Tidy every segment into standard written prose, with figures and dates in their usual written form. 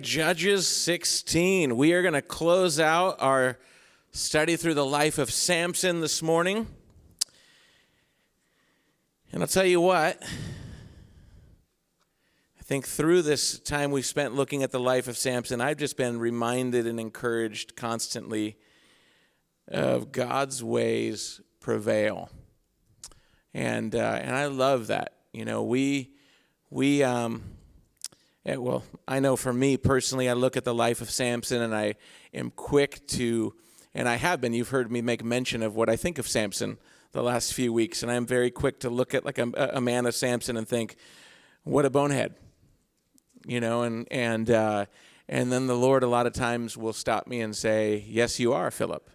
Judges 16. We are going to close out our study through the life of Samson this morning. And I'll tell you what, I think through this time we've spent looking at the life of Samson, I've just been reminded and encouraged constantly of God's ways prevail. And I love that. You know, well, I know for me personally, I look at the life of Samson and I am quick to, and I have been, you've heard me make mention of what I think of Samson the last few weeks, and I'm very quick to look at like a man of Samson and think, what a bonehead, you know, and then the Lord a lot of times will stop me and say, yes, you are, Philip.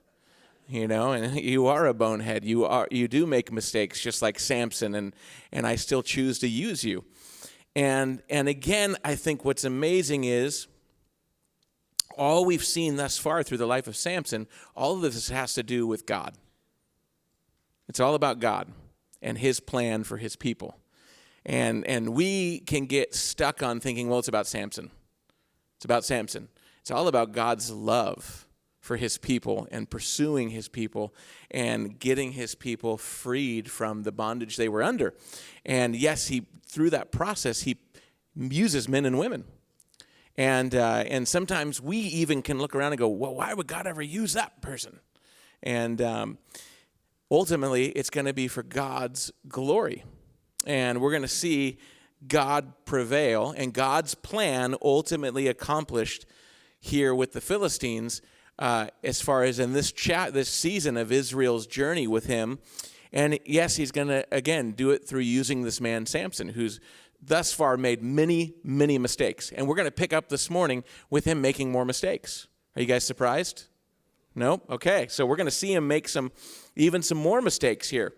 You know, and you are a bonehead. You do make mistakes just like Samson, and I still choose to use you. And again, I think what's amazing is all we've seen thus far through the life of Samson, all of this has to do with God. It's all about God and his plan for his people. And we can get stuck on thinking, well, it's about Samson. It's about Samson. It's all about God's love for his people and pursuing his people and getting his people freed from the bondage they were under. And yes, through that process, he uses men and women. And sometimes we even can look around and go, well, why would God ever use that person? And ultimately, it's going to be for God's glory. And we're going to see God prevail and God's plan ultimately accomplished here with the Philistines as far as in this season of Israel's journey with him. And yes, he's going to, again, do it through using this man, Samson, who's thus far made many, many mistakes. And we're going to pick up this morning with him making more mistakes. Are you guys surprised? No? Okay. So we're going to see him make even some more mistakes here.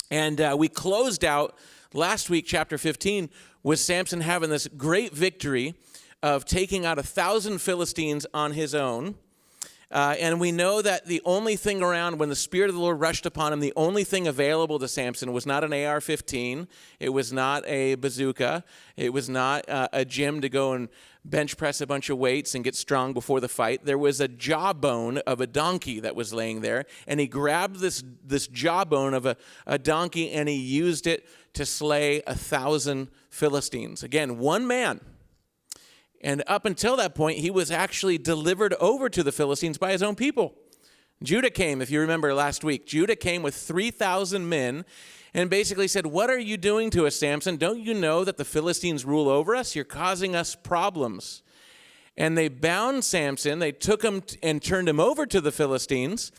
And we closed out last week, chapter 15, with Samson having this great victory of taking out 1,000 Philistines on his own. And we know that the only thing around when the Spirit of the Lord rushed upon him, the only thing available to Samson was not an AR-15. It was not a bazooka. It was not a gym to go and bench press a bunch of weights and get strong before the fight. There was a jawbone of a donkey that was laying there, and he grabbed this jawbone of a donkey, and he used it to slay 1,000 Philistines. Again, one man. And up until that point, he was actually delivered over to the Philistines by his own people. Judah came, if you remember last week. Judah came with 3,000 men and basically said, what are you doing to us, Samson? Don't you know that the Philistines rule over us? You're causing us problems. And they bound Samson. They took him and turned him over to the Philistines.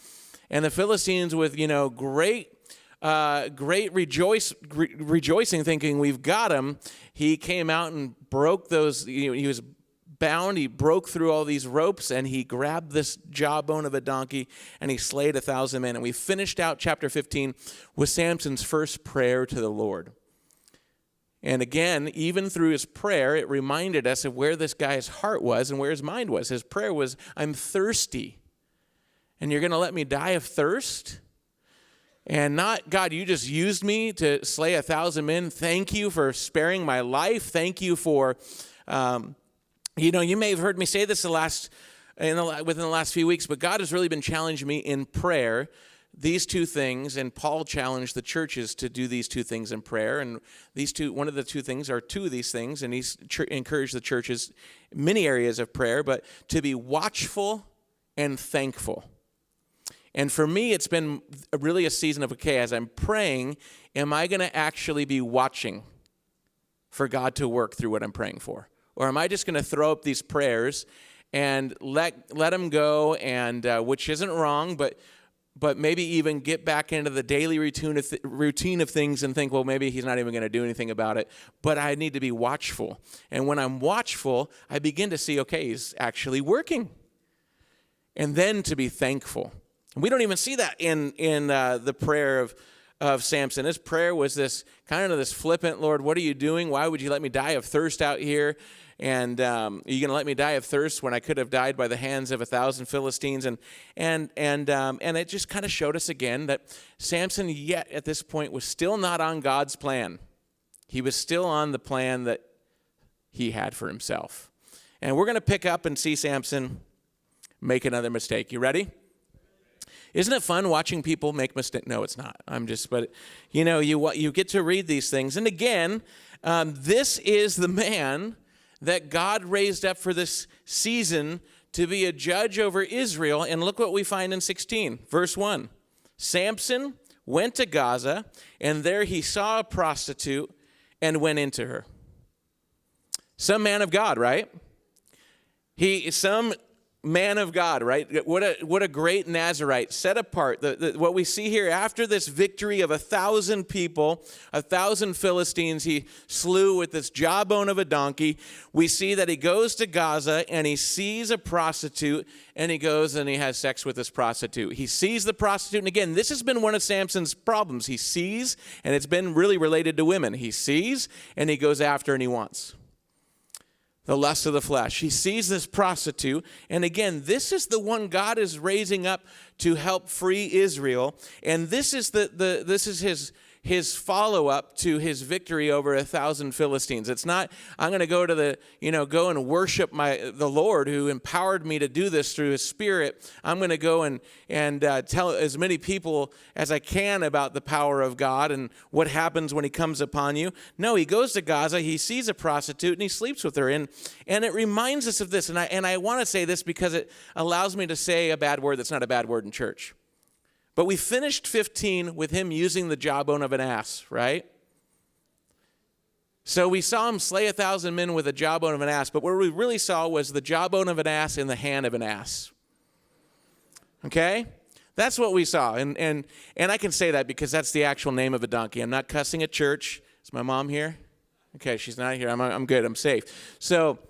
And the Philistines, with great rejoicing, thinking we've got him, he came out and broke those. He was bound. He broke through all these ropes, and he grabbed this jawbone of a donkey, and he slayed 1,000 men. And we finished out chapter 15 with Samson's first prayer to the Lord. And again, even through his prayer, it reminded us of where this guy's heart was and where his mind was. His prayer was, I'm thirsty, and you're going to let me die of thirst? And not, God, you just used me to slay 1,000 men. Thank you for sparing my life. Thank you for, you may have heard me say this within the last few weeks, but God has really been challenging me in prayer, these two things, and Paul challenged the churches to do these two things in prayer. And one of the two things are two of these things, and he's encouraged the churches in many areas of prayer, but to be watchful and thankful. And for me, it's been really a season of, okay, as I'm praying, am I going to actually be watching for God to work through what I'm praying for? Or am I just going to throw up these prayers and let them go, and which isn't wrong, but maybe even get back into the daily routine of things and think, well, maybe he's not even going to do anything about it. But I need to be watchful. And when I'm watchful, I begin to see, okay, he's actually working. And then to be thankful. We don't even see that in the prayer of Samson. His prayer was this kind of this flippant, Lord, what are you doing? Why would you let me die of thirst out here? And are you going to let me die of thirst when I could have died by the hands of 1,000 Philistines? And it just kind of showed us again that Samson, yet at this point, was still not on God's plan. He was still on the plan that he had for himself. And we're going to pick up and see Samson make another mistake. You ready? Isn't it fun watching people make mistakes? No, it's not. But you get to read these things. And again, this is the man that God raised up for this season to be a judge over Israel. And look what we find in 16, verse 1. Samson went to Gaza, and there he saw a prostitute and went into her. Some man of God, right? Some man of God, right? What a great Nazarite, set apart. What we see here, after this victory of 1,000 people, 1,000 Philistines he slew with this jawbone of a donkey, we see that he goes to Gaza and he sees a prostitute, and he goes and he has sex with this prostitute. He sees the prostitute, and again, this has been one of Samson's problems. He sees, and it's been really related to women. He sees, and he goes after, and he wants. The lust of the flesh. He sees this prostitute, and again, this is the one God is raising up to help free Israel, and this is this is his follow-up to his victory over 1,000 Philistines. It's not, I'm going to go to go and worship the Lord who empowered me to do this through his Spirit. I'm going to go and tell as many people as I can about the power of God and what happens when he comes upon you. No, he goes to Gaza, he sees a prostitute, and he sleeps with her. And it reminds us of this, and I want to say this because it allows me to say a bad word that's not a bad word in church. But we finished 15 with him using the jawbone of an ass, right? So we saw him slay 1,000 men with a jawbone of an ass, but what we really saw was the jawbone of an ass in the hand of an ass. Okay? That's what we saw. And I can say that because that's the actual name of a donkey. I'm not cussing at church. Is my mom here? Okay, she's not here. I'm good. I'm safe. So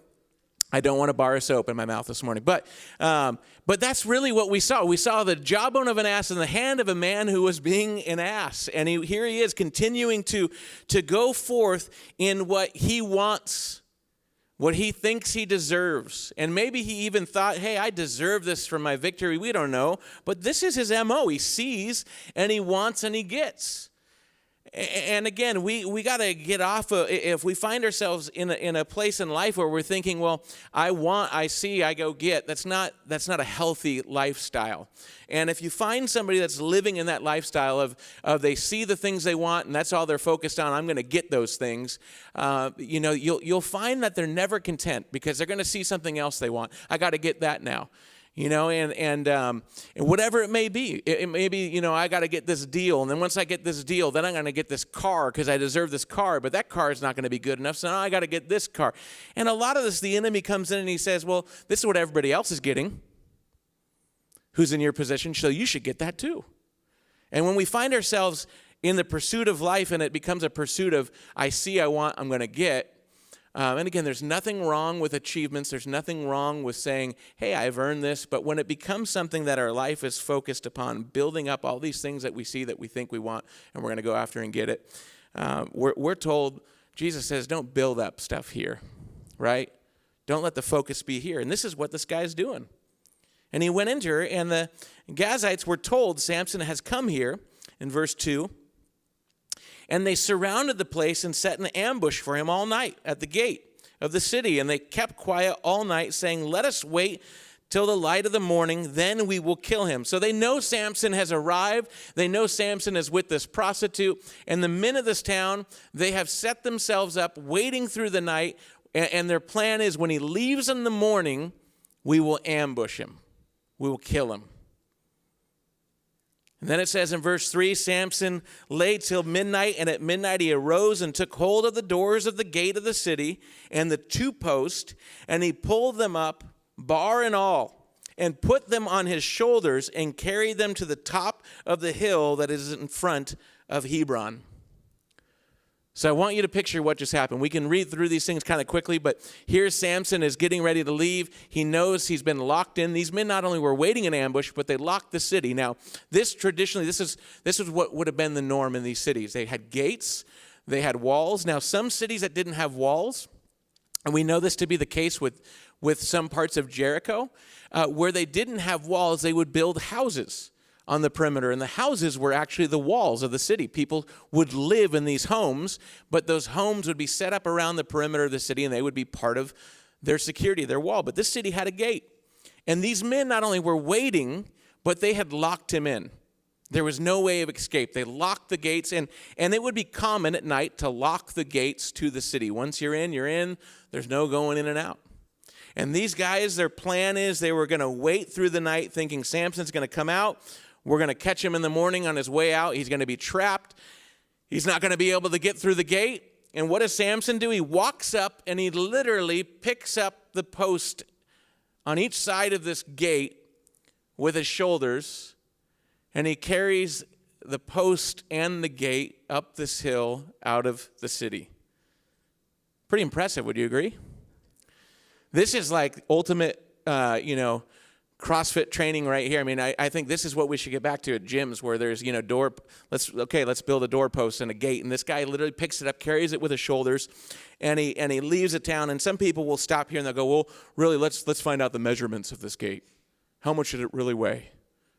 I don't want a bar of soap in my mouth this morning. But that's really what we saw. We saw the jawbone of an ass in the hand of a man who was being an ass. And here he is continuing to go forth in what he wants, what he thinks he deserves. And maybe he even thought, hey, I deserve this from my victory. We don't know. But this is his MO. He sees and he wants and he gets. And again, we got to get off of, if we find ourselves in a place in life where we're thinking, well, I see, I go get, that's not a healthy lifestyle. And if you find somebody that's living in that lifestyle of they see the things they want and that's all they're focused on, I'm going to get those things, you'll find that they're never content because they're going to see something else they want. I got to get that now. And whatever it may be. It may be, I got to get this deal. And then once I get this deal, then I'm going to get this car because I deserve this car. But that car is not going to be good enough. So now I got to get this car. And a lot of this, the enemy comes in and he says, well, this is what everybody else is getting who's in your position. So you should get that too. And when we find ourselves in the pursuit of life and it becomes a pursuit of, I see, I want, I'm going to get. And again, there's nothing wrong with achievements. There's nothing wrong with saying, hey, I've earned this. But when it becomes something that our life is focused upon, building up all these things that we see that we think we want, and we're going to go after and get it, we're told, Jesus says, don't build up stuff here, right? Don't let the focus be here. And this is what this guy's doing. And he went into her, and the Gazites were told, Samson has come here, in verse 2, and they surrounded the place and set an ambush for him all night at the gate of the city. And they kept quiet all night, saying, let us wait till the light of the morning, then we will kill him. So they know Samson has arrived. They know Samson is with this prostitute. And the men of this town, they have set themselves up, waiting through the night. And their plan is when he leaves in the morning, we will ambush him. We will kill him. And then it says in verse 3, Samson lay till midnight, and at midnight he arose and took hold of the doors of the gate of the city and the two posts, and he pulled them up, bar and all, and put them on his shoulders and carried them to the top of the hill that is in front of Hebron. So I want you to picture what just happened. We can read through these things kind of quickly, but here Samson is getting ready to leave. He knows he's been locked in. These men not only were waiting in ambush, but they locked the city. Now, this is what would have been the norm in these cities. They had gates, they had walls. Now, some cities that didn't have walls, and we know this to be the case with some parts of Jericho, where they didn't have walls, they would build houses on the perimeter, and the houses were actually the walls of the city. People would live in these homes, but those homes would be set up around the perimeter of the city, and they would be part of their security, their wall. But this city had a gate. And these men not only were waiting, but they had locked him in. There was no way of escape. They locked the gates, and it would be common at night to lock the gates to the city. Once you're in, you're in. There's no going in and out. And these guys, their plan is they were going to wait through the night thinking Samson's going to come out. We're going to catch him in the morning on his way out. He's going to be trapped. He's not going to be able to get through the gate. And what does Samson do? He walks up and he literally picks up the post on each side of this gate with his shoulders, and he carries the post and the gate up this hill out of the city. Pretty impressive, would you agree? This is like ultimate, CrossFit training right here. I mean, I think this is what we should get back to at gyms where there's, let's build a doorpost and a gate. And this guy literally picks it up, carries it with his shoulders, and he leaves the town. And some people will stop here and they'll go, well, really, let's find out the measurements of this gate. How much did it really weigh?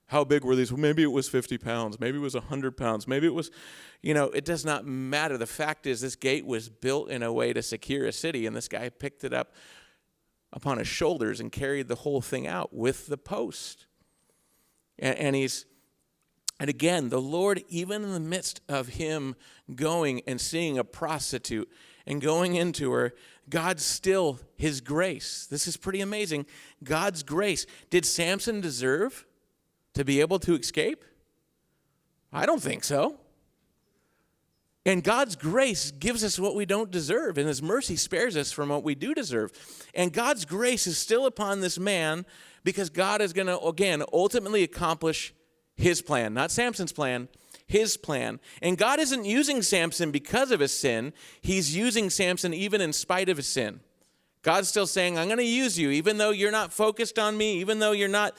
How big were these? Well, maybe it was 50 pounds. Maybe it was 100 pounds. Maybe it was, it does not matter. The fact is this gate was built in a way to secure a city, and this guy picked it up upon his shoulders and carried the whole thing out with the post. And again, the Lord, even in the midst of him going and seeing a prostitute and going into her, God's still his grace. This is pretty amazing. God's grace. Did Samson deserve to be able to escape? I don't think so. And God's grace gives us what we don't deserve, and his mercy spares us from what we do deserve. And God's grace is still upon this man because God is going to, again, ultimately accomplish his plan. Not Samson's plan, his plan. And God isn't using Samson because of his sin. He's using Samson even in spite of his sin. God's still saying, I'm going to use you, even though you're not focused on me, even though you're not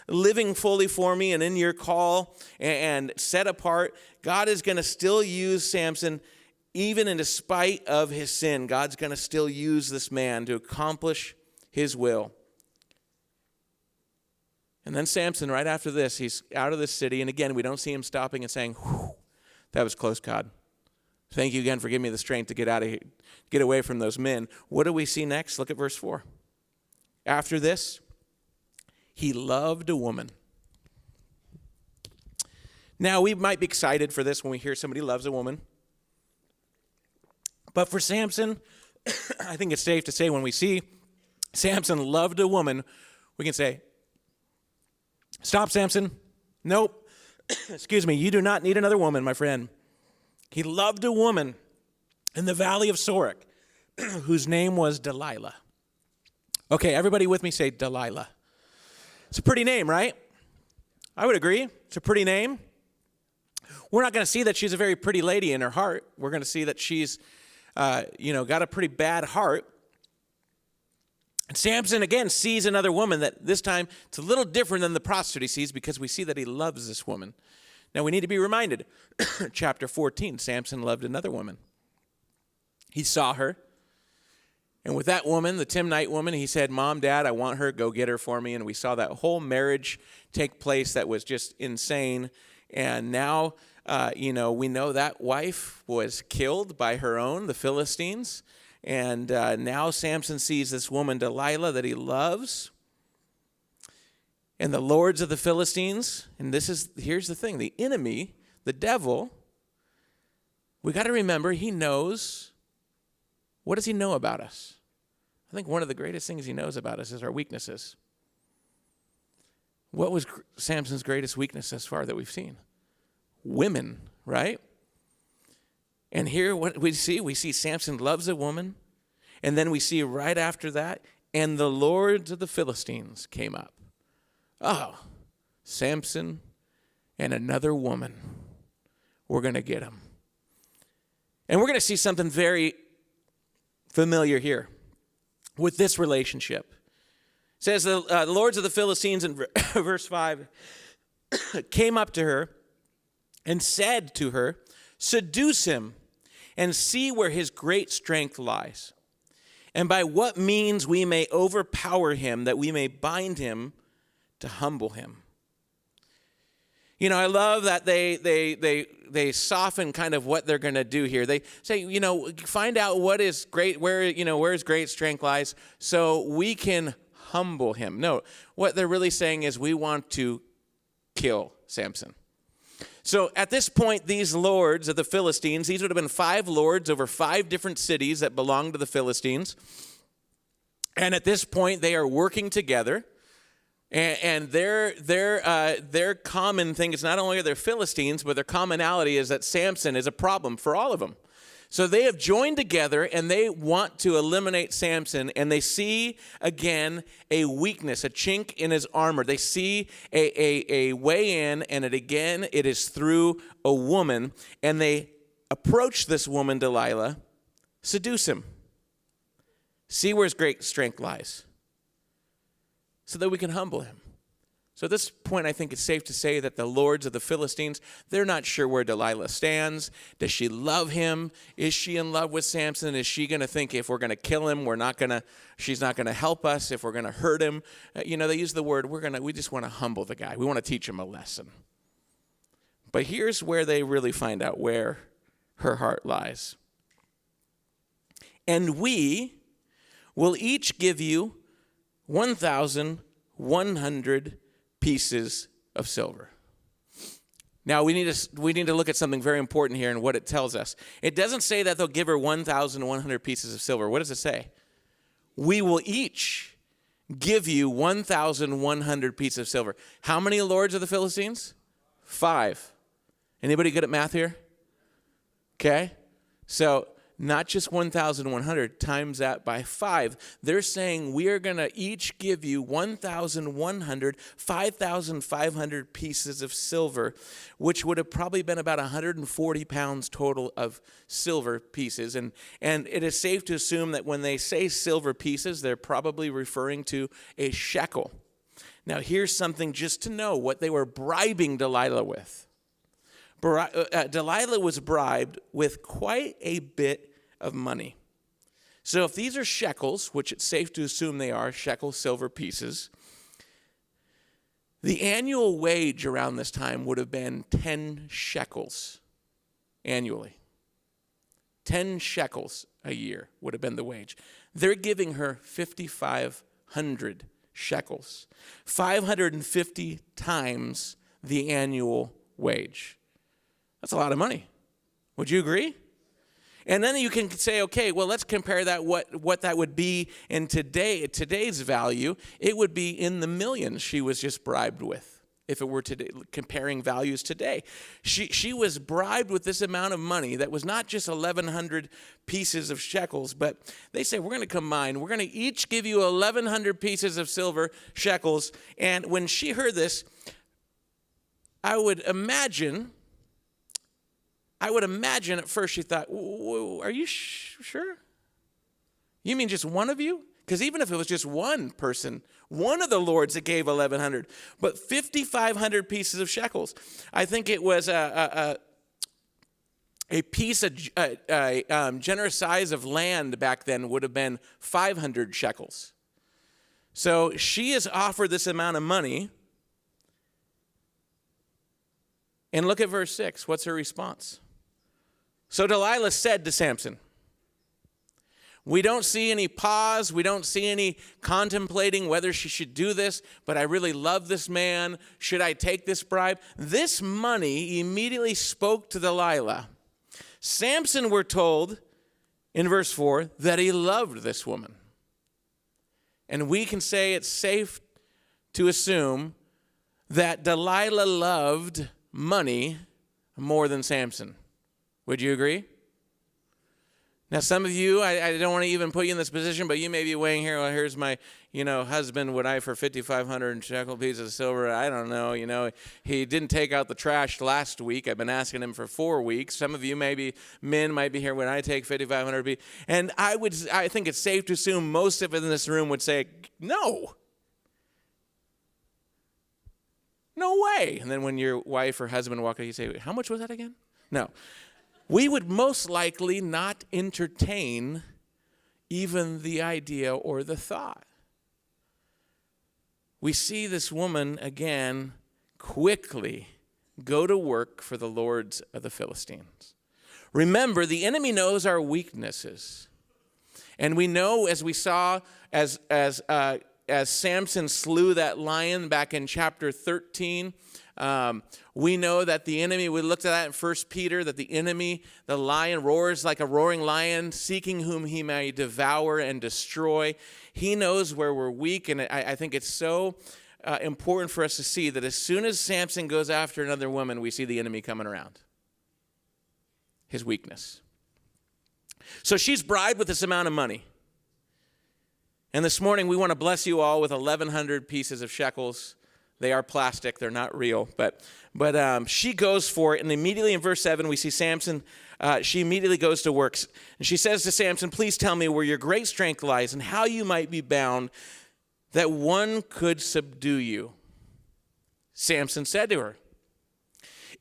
living fully for me and in your call and set apart. God is going to still use Samson even in spite of his sin. God's going to still use this man to accomplish his will. And then Samson, right after this, he's out of the city. And again, we don't see him stopping and saying, whew, that was close, God. Thank you again for giving me the strength to get out of here, get away from those men. What do we see next? Look at verse 4. After this, he loved a woman. Now, we might be excited for this when we hear somebody loves a woman. But for Samson, I think it's safe to say when we see Samson loved a woman, we can say, stop, Samson. Nope. Excuse me. You do not need another woman, my friend. He loved a woman in the valley of Sorek, whose name was Delilah. Okay, everybody with me say Delilah. It's a pretty name, right? I would agree. It's a pretty name. We're not going to see that she's a very pretty lady in her heart. We're going to see that she's, got a pretty bad heart. And Samson, again, sees another woman that this time it's a little different than the prostitute he sees because we see that he loves this woman. Now, we need to be reminded, chapter 14, Samson loved another woman. He saw her. And with that woman, the Timnite woman, he said, Mom, Dad, I want her. Go get her for me. And we saw that whole marriage take place that was just insane. And now, we know that wife was killed by her own, the Philistines. And now Samson sees this woman, Delilah, that he loves. And the lords of the Philistines, and here's the thing, the enemy, the devil, we got to remember he knows, what does he know about us? I think one of the greatest things he knows about us is our weaknesses. What was Samson's greatest weakness thus far that we've seen? Women, right? And here what we see Samson loves a woman, and then we see right after that, and the lords of the Philistines came up. Oh, Samson and another woman. We're going to get him. And we're going to see something very familiar here with this relationship. It says the lords of the Philistines in verse 5 came up to her and said to her, seduce him and see where his great strength lies, and by what means we may overpower him, that we may bind him to humble him. I love that they soften kind of what they're going to do here. They say, find out what is great, where his great strength lies, so we can humble him. No, what they're really saying is we want to kill Samson. So at this point, these lords of the Philistines, these would have been 5 lords over 5 different cities that belonged to the Philistines. And at this point, they are working together. And their common thing is not only are they Philistines, but their commonality is that Samson is a problem for all of them. So they have joined together and they want to eliminate Samson, and they see again a weakness, a chink in his armor. They see a way in, and it is through a woman, and they approach this woman, Delilah, seduce him, see where his great strength lies, so that we can humble him. So at this point, I think it's safe to say that the lords of the Philistines, they're not sure where Delilah stands. Does she love him? Is she in love with Samson? Is she going to think if we're going to kill him, she's not going to help us? If we're going to hurt him? They use the word, we just want to humble the guy. We want to teach him a lesson. But here's where they really find out where her heart lies. And we will each give you 1,100 pieces of silver. Now, we need to look at something very important here and what it tells us. It doesn't say that they'll give her 1,100 pieces of silver. What does it say? We will each give you 1,100 pieces of silver. How many lords of the Philistines? 5. Anybody good at math here? Okay. So not just 1,100, times that by 5. They're saying we are going to each give you 1,100, 5,500 pieces of silver, which would have probably been about 140 pounds total of silver pieces. And it is safe to assume that when they say silver pieces, they're probably referring to a shekel. Now, here's something just to know what they were bribing Delilah with. Delilah was bribed with quite a bit of money. So if these are shekels, which it's safe to assume they are, shekel silver pieces, the annual wage around this time would have been 10 shekels annually. 10 shekels a year would have been the wage. They're giving her 5,500 shekels, 550 times the annual wage. That's a lot of money. Would you agree? And then you can say, okay, well, let's compare that what that would be in today's value. It would be in the millions she was just bribed with, if it were today, comparing values today. She was bribed with this amount of money that was not just 1,100 pieces of shekels, but they say, we're going to combine. We're going to each give you 1,100 pieces of silver shekels. And when she heard this, I would imagine at first she thought, are you sure? You mean just one of you? Because even if it was just one person, one of the lords that gave 1,100, but 5,500 pieces of shekels. I think it was a piece of generous size of land back then would have been 500 shekels. So she is offered this amount of money. And look at verse 6. What's her response? So Delilah said to Samson, we don't see any pause. We don't see any contemplating whether she should do this, but I really love this man. Should I take this bribe? This money immediately spoke to Delilah. Samson, we're told in verse 4, that he loved this woman. And we can say it's safe to assume that Delilah loved money more than Samson. Would you agree? Now, some of you, I don't want to even put you in this position, but you may be weighing here, well, here's my, husband, would I for 5,500 shekel pieces of silver? I don't know, he didn't take out the trash last week. I've been asking him for 4 weeks. Some of you men might be here, when I take 5,500 and I think it's safe to assume most of it in this room would say, no. No way. And then when your wife or husband walk up, you say, how much was that again? No. We would most likely not entertain even the idea or the thought. We see this woman again quickly go to work for the lords of the Philistines. Remember, the enemy knows our weaknesses. And we know, as we saw, as Samson slew that lion back in chapter 13, we know that the enemy, we looked at that in 1 Peter, that the enemy, the lion, roars like a roaring lion, seeking whom he may devour and destroy. He knows where we're weak, and I think it's so important for us to see that as soon as Samson goes after another woman, we see the enemy coming around. His weakness. So she's bribed with this amount of money. And this morning we want to bless you all with 1,100 pieces of shekels. They are plastic, they're not real. But she goes for it, and immediately in verse 7 we see Samson, she immediately goes to work. And she says to Samson, please tell me where your great strength lies and how you might be bound that one could subdue you. Samson said to her,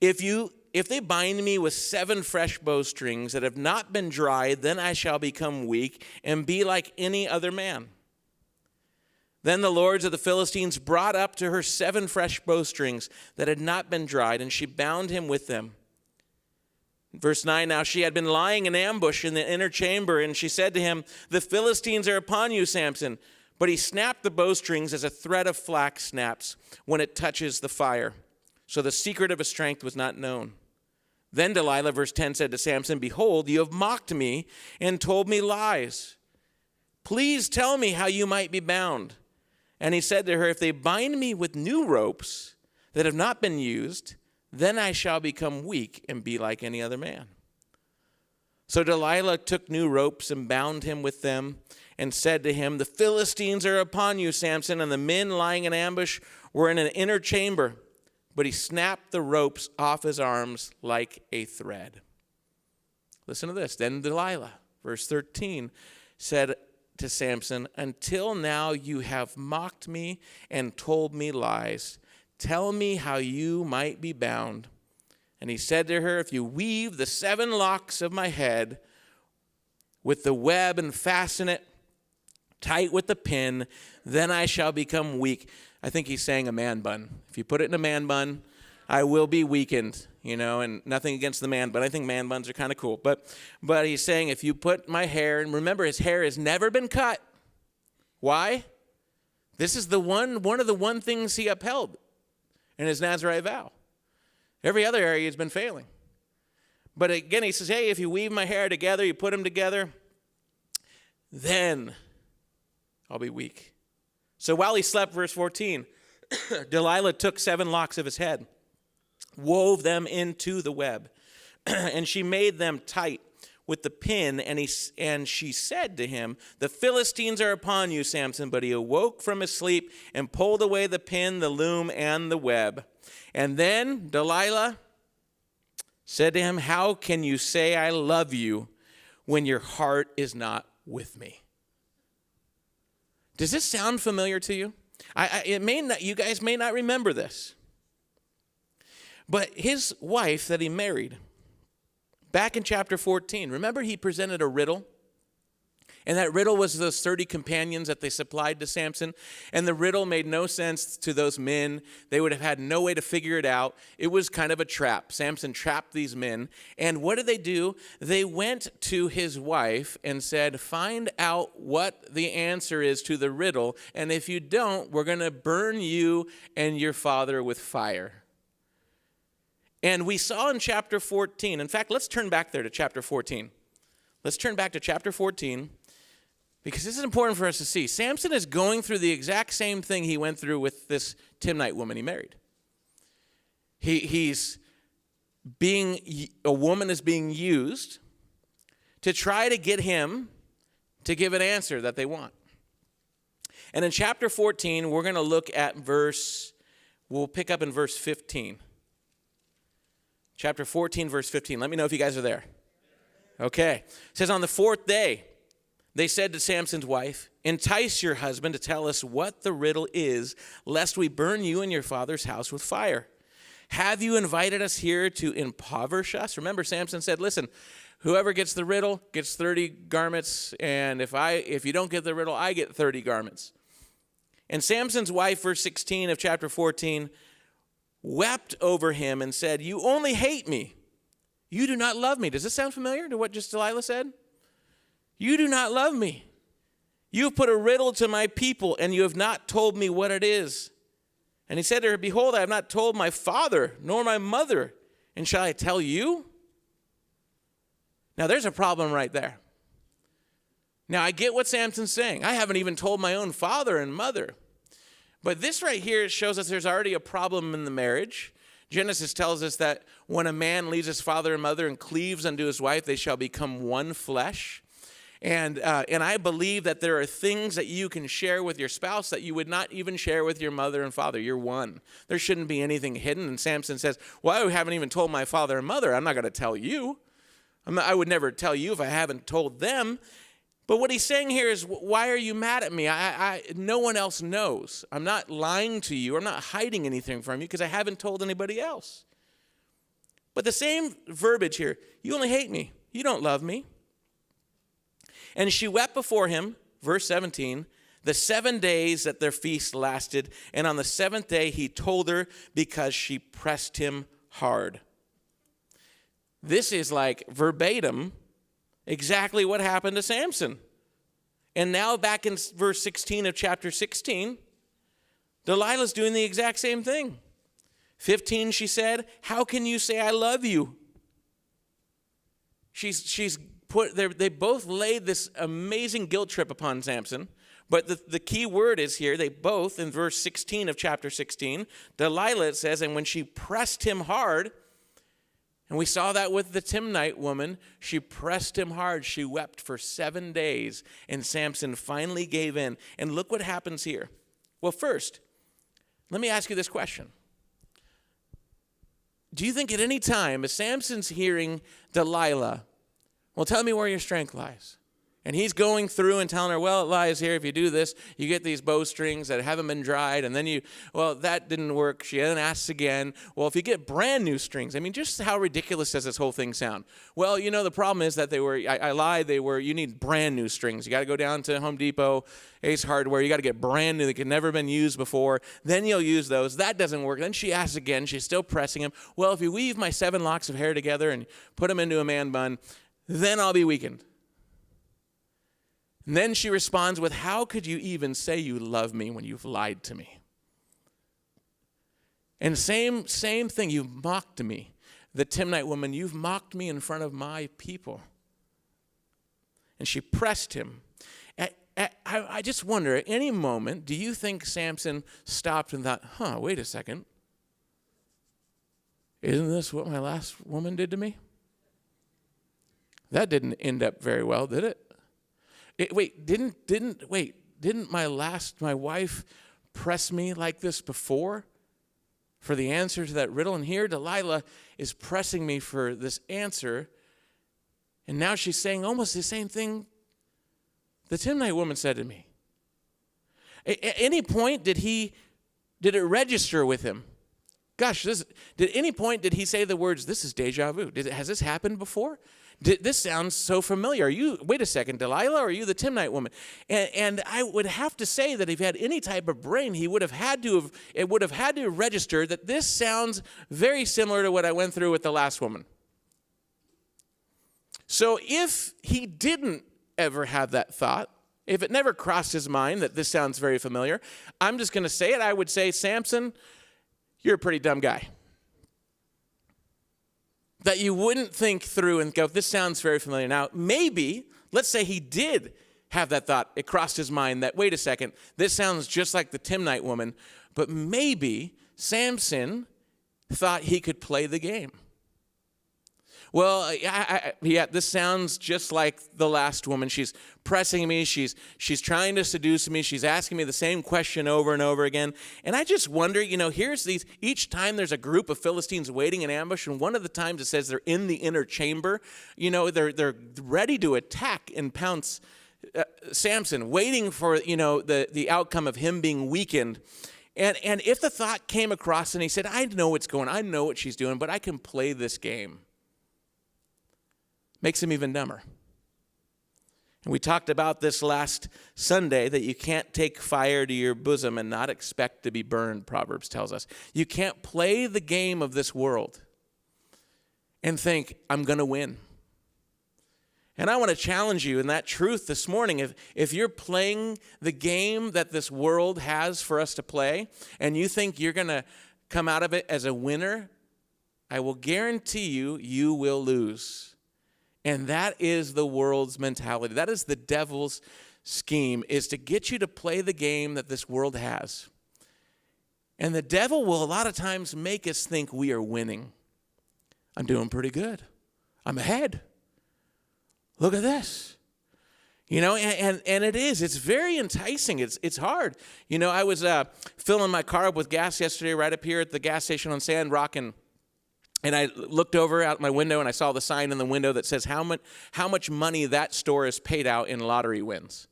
If they bind me with 7 fresh bowstrings that have not been dried, then I shall become weak and be like any other man. Then the lords of the Philistines brought up to her 7 fresh bowstrings that had not been dried, and she bound him with them. Verse 9, now she had been lying in ambush in the inner chamber, and she said to him, the Philistines are upon you, Samson. But he snapped the bowstrings as a thread of flax snaps when it touches the fire. So the secret of his strength was not known. Then Delilah, verse 10, said to Samson, behold, you have mocked me and told me lies. Please tell me how you might be bound. And he said to her, if they bind me with new ropes that have not been used, then I shall become weak and be like any other man. So Delilah took new ropes and bound him with them and said to him, the Philistines are upon you, Samson, and the men lying in ambush were in an inner chamber. But he snapped the ropes off his arms like a thread. Listen to this. Then Delilah, verse 13, said to Samson, until now you have mocked me and told me lies. Tell me how you might be bound. And he said to her, if you weave the 7 locks of my head with the web and fasten it tight with the pin, then I shall become weak. I think he's saying a man bun. If you put it in a man bun, I will be weakened, and nothing against the man bun. I think man buns are kind of cool. But he's saying if you put my hair, and remember his hair has never been cut. Why? This is one of the things he upheld in his Nazirite vow. Every other area has been failing. But again, he says, hey, if you weave my hair together, you put them together, then I'll be weak. So while he slept, verse 14, Delilah took 7 locks of his head, wove them into the web, and she made them tight with the pin, and she said to him, the Philistines are upon you, Samson. But he awoke from his sleep and pulled away the pin, the loom, and the web. And then Delilah said to him, how can you say I love you when your heart is not with me? Does this sound familiar to you? It may not. You guys may not remember this. But his wife that he married, back in chapter 14, remember he presented a riddle? And that riddle was those 30 companions that they supplied to Samson. And the riddle made no sense to those men. They would have had no way to figure it out. It was kind of a trap. Samson trapped these men. And what did they do? They went to his wife and said, find out what the answer is to the riddle. And if you don't, we're going to burn you and your father with fire. And we saw in chapter 14. In fact, let's turn back there to chapter 14. Let's turn back to chapter 14. Because this is important for us to see. Samson is going through the exact same thing he went through with this Timnite woman he married. A woman is being used to try to get him to give an answer that they want. And in chapter 14, we're going to look at we'll pick up in verse 15. Chapter 14, verse 15. Let me know if you guys are there. Okay. It says, on the 4th day, they said to Samson's wife, entice your husband to tell us what the riddle is, lest we burn you and your father's house with fire. Have you invited us here to impoverish us? Remember, Samson said, listen, whoever gets the riddle gets 30 garments, and if you don't get the riddle, I get 30 garments. And Samson's wife, verse 16 of chapter 14, wept over him and said, "You only hate me. You do not love me." Does this sound familiar to what just Delilah said? You do not love me. You have put a riddle to my people, and you have not told me what it is. And he said to her, "Behold, I have not told my father nor my mother, and shall I tell you?" Now there's a problem right there. Now I get what Samson's saying. I haven't even told my own father and mother. But this right here shows us there's already a problem in the marriage. Genesis tells us that when a man leaves his father and mother and cleaves unto his wife, they shall become one flesh. And I believe that there are things that you can share with your spouse that you would not even share with your mother and father. You're one. There shouldn't be anything hidden. And Samson says, "Well, I haven't even told my father and mother. I'm not going to tell you. I would never tell you if I haven't told them." But what he's saying here is, why are you mad at me? No one else knows. I'm not lying to you. I'm not hiding anything from you because I haven't told anybody else. But the same verbiage here, you only hate me. You don't love me. And she wept before him, verse 17, the 7 days that their feast lasted. And on the seventh day he told her because she pressed him hard. This is like verbatim exactly what happened to Samson. And now back in verse 16 of chapter 16, Delilah's doing the exact same thing. 15, she said, "How can you say I love you?" They both laid this amazing guilt trip upon Samson. But the key word is here, they both, in verse 16 of chapter 16, Delilah, it says, and when she pressed him hard, and we saw that with the Timnite woman, she pressed him hard. She wept for 7 days, and Samson finally gave in. And look what happens here. Well, first, let me ask you this question. Do you think at any time, as Samson's hearing Delilah, "Well, tell me where your strength lies," and he's going through and telling her, "Well, it lies here. If you do this, you get these bowstrings that haven't been dried, and then that didn't work." She then asks again, "Well, if you get brand new strings," I mean, just how ridiculous does this whole thing sound? "Well, the problem is that I lied, you need brand new strings. You got to go down to Home Depot, Ace Hardware, you got to get brand new that could never been used before. Then you'll use those. That doesn't work." Then she asks again, she's still pressing him, "Well, if you weave my 7 locks of hair together and put them into a man bun, then I'll be weakened." And then she responds with, "How could you even say you love me when you've lied to me?" And same thing, you've mocked me. The Timnite woman, you've mocked me in front of my people. And she pressed him. I just wonder, at any moment, do you think Samson stopped and thought, wait a second. Isn't this what my last woman did to me? That didn't end up very well, did it? Didn't my wife press me like this before for the answer to that riddle? And here Delilah is pressing me for this answer. And now she's saying almost the same thing the Timnite woman said to me. At any point did it register with him? Gosh, at any point did he say the words, "This is deja vu"? Has this happened before? This sounds so familiar. Wait a second, Delilah, or are you the Timnite woman? And I would have to say that if he had any type of brain, it would have had to register that this sounds very similar to what I went through with the last woman. So if he didn't ever have that thought, if it never crossed his mind that this sounds very familiar, I'm just going to say it. I would say, Samson, you're a pretty dumb guy. That you wouldn't think through and go, "This sounds very familiar." Now, maybe, let's say he did have that thought. It crossed his mind that, wait a second, this sounds just like the Timnite woman. But maybe Samson thought he could play the game. Well, this sounds just like the last woman. She's pressing me. She's trying to seduce me. She's asking me the same question over and over again. And I just wonder, each time there's a group of Philistines waiting in ambush, and one of the times it says they're in the inner chamber, they're ready to attack and pounce Samson, waiting for, the outcome of him being weakened. And if the thought came across and he said, "I know what's going on. I know what she's doing, but I can play this game," makes him even dumber. And we talked about this last Sunday, that you can't take fire to your bosom and not expect to be burned, Proverbs tells us. You can't play the game of this world and think, I'm going to win. And I want to challenge you in that truth this morning. If you're playing the game that this world has for us to play, and you think you're going to come out of it as a winner, I will guarantee you, you will lose. And that is the world's mentality. That is the devil's scheme, is to get you to play the game that this world has. And the devil will a lot of times make us think we are winning. I'm doing pretty good. I'm ahead. Look at this. You know, and it is. It's very enticing. It's hard. You know, I was filling my car up with gas yesterday right up here at the gas station on Sand Rock, and I looked over out my window and I saw the sign in the window that says how much money that store has paid out in lottery wins.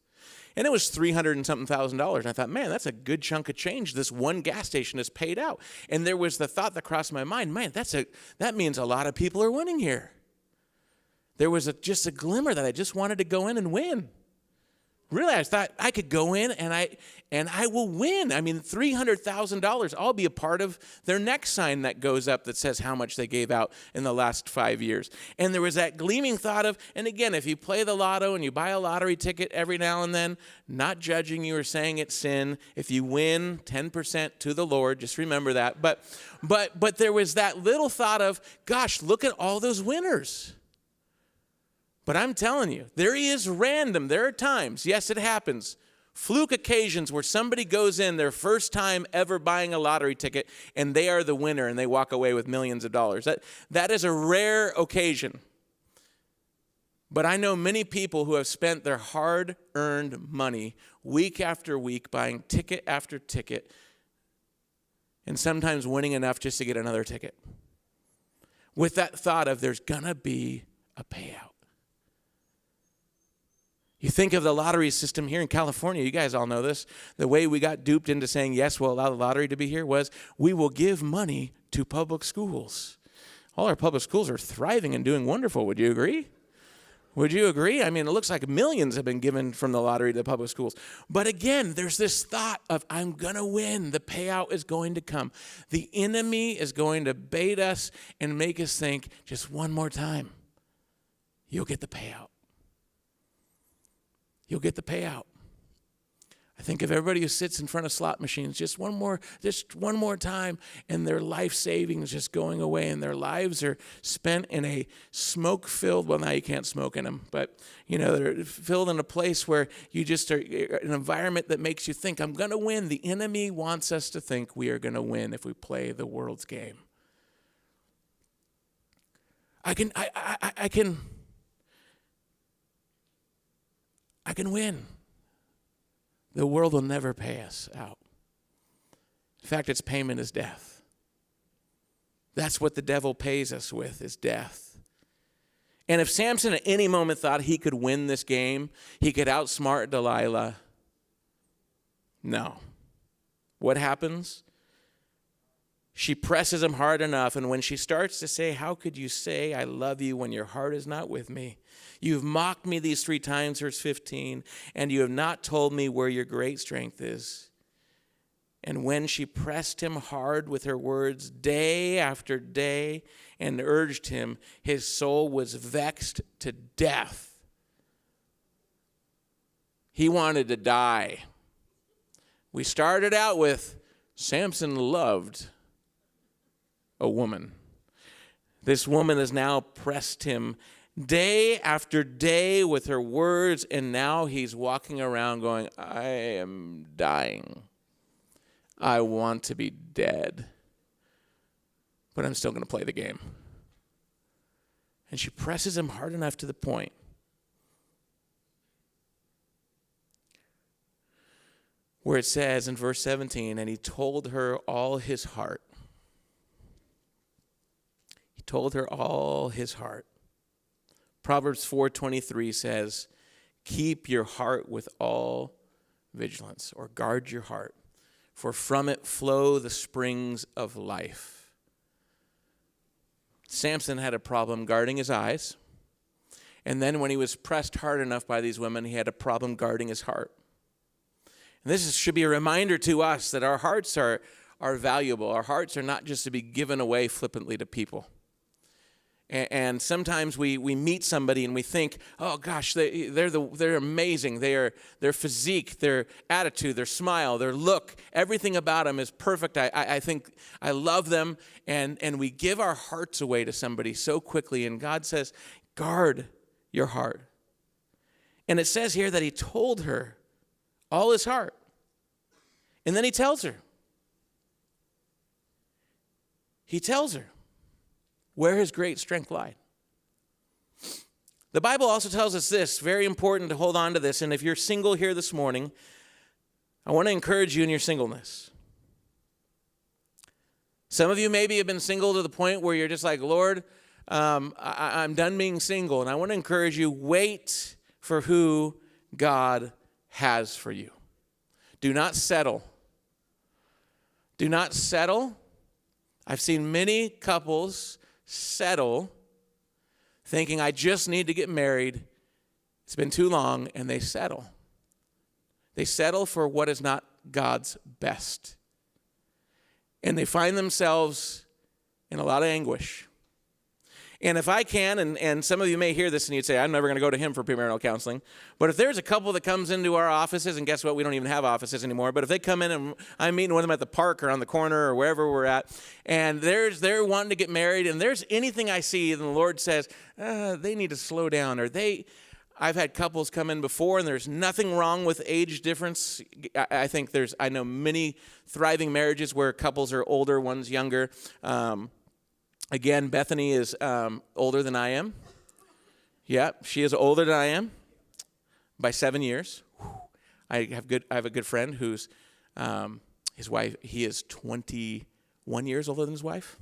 And it was $300 and something thousand. And I thought, man, that's a good chunk of change this one gas station has paid out. And there was the thought that crossed my mind, man, that means a lot of people are winning here. There was just a glimmer that I just wanted to go in and win. Really, I thought I could go in and I will win. I mean, $300,000. I'll be a part of their next sign that goes up that says how much they gave out in the last 5 years. And there was that gleaming thought of, and again, if you play the lotto and you buy a lottery ticket every now and then, not judging you or saying it's sin, if you win 10% to the Lord, just remember that. But there was that little thought of, gosh, look at all those winners. But I'm telling you, there is random. There are times, yes, it happens, fluke occasions where somebody goes in their first time ever buying a lottery ticket and they are the winner and they walk away with millions of dollars. That is a rare occasion. But I know many people who have spent their hard-earned money week after week buying ticket after ticket and sometimes winning enough just to get another ticket, with that thought of there's going to be a payout. You think of the lottery system here in California, you guys all know this. The way we got duped into saying, yes, we'll allow the lottery to be here was we will give money to public schools. All our public schools are thriving and doing wonderful. Would you agree? Would you agree? I mean, it looks like millions have been given from the lottery to the public schools. But again, there's this thought of, I'm going to win. The payout is going to come. The enemy is going to bait us and make us think, just one more time, you'll get the payout. You'll get the payout. I think of everybody who sits in front of slot machines just one more time, and their life savings just going away, and their lives are spent in a smoke-filled, well, now you can't smoke in them, but, you know, they're filled in a place where you just are an environment that makes you think, I'm going to win. The enemy wants us to think we are going to win if we play the world's game. I can win. The world will never pay us out. In fact, its payment is death. That's what the devil pays us with, is death. And if Samson at any moment thought he could win this game, he could outsmart Delilah, no. What happens? She presses him hard enough, and when she starts to say, how could you say I love you when your heart is not with me? You've mocked me these 3 times, verse 15, and you have not told me where your great strength is. And when she pressed him hard with her words day after day and urged him, his soul was vexed to death. He wanted to die. We started out with Samson loved a woman. This woman has now pressed him day after day with her words, and now he's walking around going, I am dying. I want to be dead, but I'm still going to play the game. And she presses him hard enough to the point where it says in verse 17, and he told her all his heart. He told her all his heart. Proverbs 4:23 says, keep your heart with all vigilance, or guard your heart, for from it flow the springs of life. Samson had a problem guarding his eyes, And then when he was pressed hard enough by these women, he had a problem guarding his heart. And should be a reminder to us that our hearts are valuable. Our hearts are not just to be given away flippantly to people. And sometimes we meet somebody and we think, oh gosh, they're amazing. Their physique, their attitude, their smile, their look, everything about them is perfect. I think I love them, and we give our hearts away to somebody so quickly. And God says, guard your heart. And it says here that he told her all his heart. And then he tells her. He tells her where his great strength lied. The Bible also tells us this, very important to hold on to this, and if you're single here this morning, I want to encourage you in your singleness. Some of you maybe have been single to the point where you're just like, Lord, I'm done being single, and I want to encourage you, wait for who God has for you. Do not settle. Do not settle. I've seen many couples settle thinking, I just need to get married. It's been too long, and they settle. They settle for what is not God's best. And they find themselves in a lot of anguish. And if I can, and some of you may hear this and you'd say, I'm never going to go to him for premarital counseling. But if there's a couple that comes into our offices, and guess what? We don't even have offices anymore. But if they come in and I'm meeting with them at the park or on the corner or wherever we're at, and they're wanting to get married, and there's anything I see, and the Lord says, they need to slow down. I've had couples come in before, and there's nothing wrong with age difference. I know many thriving marriages where couples are older, one's younger. Again, Bethany is older than I am. Yeah, she is older than I am by 7 years. I have a good friend who's his wife. He is 21 years older than his wife.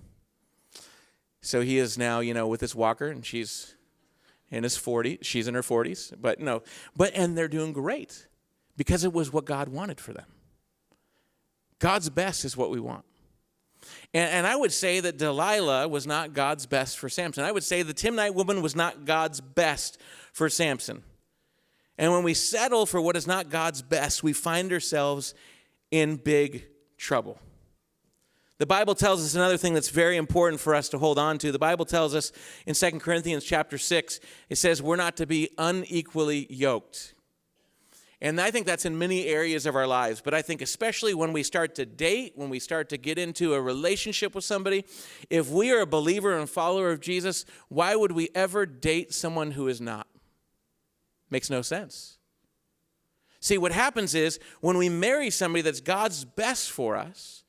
So he is now, with his walker, and she's in his 40s. She's in her 40s. And they're doing great because it was what God wanted for them. God's best is what we want. And I would say that Delilah was not God's best for Samson. I would say the Timnite woman was not God's best for Samson. And when we settle for what is not God's best, we find ourselves in big trouble. The Bible tells us another thing that's very important for us to hold on to. The Bible tells us in 2 Corinthians chapter 6, it says we're not to be unequally yoked. And I think that's in many areas of our lives. But I think especially when we start to date, when we start to get into a relationship with somebody, if we are a believer and follower of Jesus, why would we ever date someone who is not? Makes no sense. See, what happens is when we marry somebody that's God's best for us,